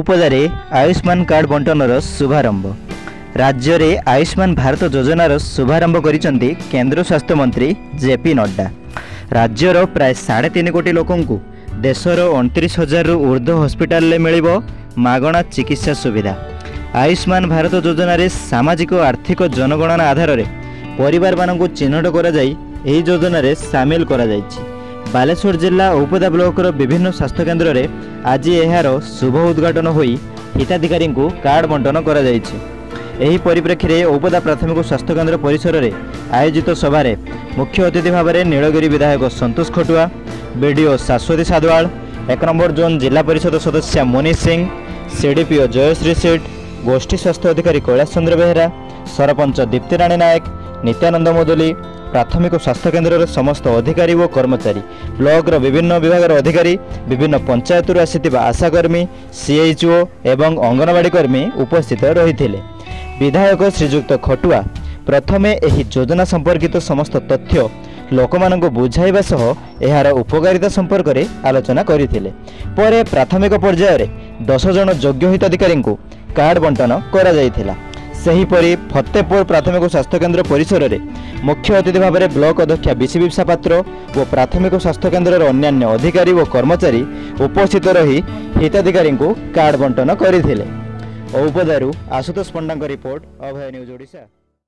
ଔପଦାରେ Ayushman card ବଣ୍ଟନର ଶୁଭାରମ୍ଭ। ରାଜ୍ୟରେ ଆୟୁଷ୍ମାନ ଭାରତ ଯୋଜନାର ଶୁଭାରମ୍ଭ କରିଛନ୍ତି କେନ୍ଦ୍ର ସ୍ୱାସ୍ଥ୍ୟ ମନ୍ତ୍ରୀ ଜେପି ନଡ୍ଡା। ରାଜ୍ୟର ପ୍ରାୟ 3.5 କୋଟି ଲୋକଙ୍କୁ ଦେଶର 29,000ରୁ ଊର୍ଦ୍ଧ୍ୱ ହସ୍ପିଟାଲରେ ମିଳିବ ମାଗଣା ଚିକିତ୍ସା ସୁବିଧା। ଆୟୁଷ୍ମାନ ଭାରତ ଯୋଜନାରେ ସାମାଜିକ ଆର୍ଥିକ ଜନଗଣନା ଆଧାରରେ ପରିବାରମାନଙ୍କୁ ଚିହ୍ନଟ କରାଯାଇ ଏହି ଯୋଜନାରେ ସାମିଲ କରାଯାଇଛି। ବାଲେଶ୍ୱର ଜିଲ୍ଲା ଔପଦା ବ୍ଲକର ବିଭିନ୍ନ ସ୍ୱାସ୍ଥ୍ୟକେନ୍ଦ୍ରରେ ଆଜି ଏହାର ଶୁଭ ଉଦ୍ଘାଟନ ହୋଇ ହିତାଧିକାରୀଙ୍କୁ କାର୍ଡ ବଣ୍ଟନ କରାଯାଇଛି। ଏହି ପରିପ୍ରେକ୍ଷୀରେ ଔପଦା ପ୍ରାଥମିକ ସ୍ୱାସ୍ଥ୍ୟକେନ୍ଦ୍ର ପରିସରରେ ଆୟୋଜିତ ସଭାରେ ମୁଖ୍ୟ ଅତିଥି ଭାବରେ ନୀଳଗିରି ବିଧାୟକ Santosh Khatua, BDO Shashwati Sadwal, 1 number zone ଜିଲ୍ଲା ପରିଷଦ ସଦସ୍ୟା ମନୀଷ ସିଂ, ସିଡିପିଓ ଜୟଶ୍ରୀ ସେଠ, ଗୋଷ୍ଠୀ ସ୍ୱାସ୍ଥ୍ୟ ଅଧିକାରୀ କୈଳାସ ଚନ୍ଦ୍ର ବେହେରା, ସରପଞ୍ଚ ଦୀପ୍ତିରାଣୀ ନାୟକ, ନିତ୍ୟାନନ୍ଦ ମୁଦୁଲି, ପ୍ରାଥମିକ ସ୍ୱାସ୍ଥ୍ୟକେନ୍ଦ୍ରର ସମସ୍ତ ଅଧିକାରୀ ଓ କର୍ମଚାରୀ, ବ୍ଲକର ବିଭିନ୍ନ ବିଭାଗର ଅଧିକାରୀ, ବିଭିନ୍ନ ପଞ୍ଚାୟତରୁ ଆସିଥିବା ଆଶାକର୍ମୀ, ସିଏଚ୍ଓ ଏବଂ ଅଙ୍ଗନବାଡ଼ି କର୍ମୀ ଉପସ୍ଥିତ ରହିଥିଲେ। ବିଧାୟକ ଶ୍ରୀଯୁକ୍ତ ଖଟୁଆ ପ୍ରଥମେ ଏହି ଯୋଜନା ସମ୍ପର୍କିତ ସମସ୍ତ ତଥ୍ୟ ଲୋକମାନଙ୍କୁ ବୁଝାଇବା ସହ ଏହାର ଉପକାରିତା ସମ୍ପର୍କରେ ଆଲୋଚନା କରିଥିଲେ। ପରେ ପ୍ରାଥମିକ ପର୍ଯ୍ୟାୟରେ 10 ଜଣ ଯୋଗ୍ୟ ହିତାଧିକାରୀଙ୍କୁ କାର୍ଡ ବଣ୍ଟନ କରାଯାଇଥିଲା। ସେହିପରି ଫତେପୁର ପ୍ରାଥମିକ ସ୍ୱାସ୍ଥ୍ୟକେନ୍ଦ୍ର ପରିସରରେ ମୁଖ୍ୟ ଅତିଥି ଭାବରେ ବ୍ଲକ ଅଧ୍ୟକ୍ଷା ବିସିବିସା ପାତ୍ର ଓ ପ୍ରାଥମିକ ସ୍ୱାସ୍ଥ୍ୟକେନ୍ଦ୍ରର ଅନ୍ୟାନ୍ୟ ଅଧିକାରୀ ଓ କର୍ମଚାରୀ ଉପସ୍ଥିତ ରହି ହିତାଧିକାରୀଙ୍କୁ କାର୍ଡ ବଣ୍ଟନ କରିଥିଲେ। ଔପଦାରୁ ଆଶୁତୋଷ ପଣ୍ଡାଙ୍କ ରିପୋର୍ଟ, ଅଭୟ ନ୍ୟୁଜ୍ ଓଡ଼ିଶା।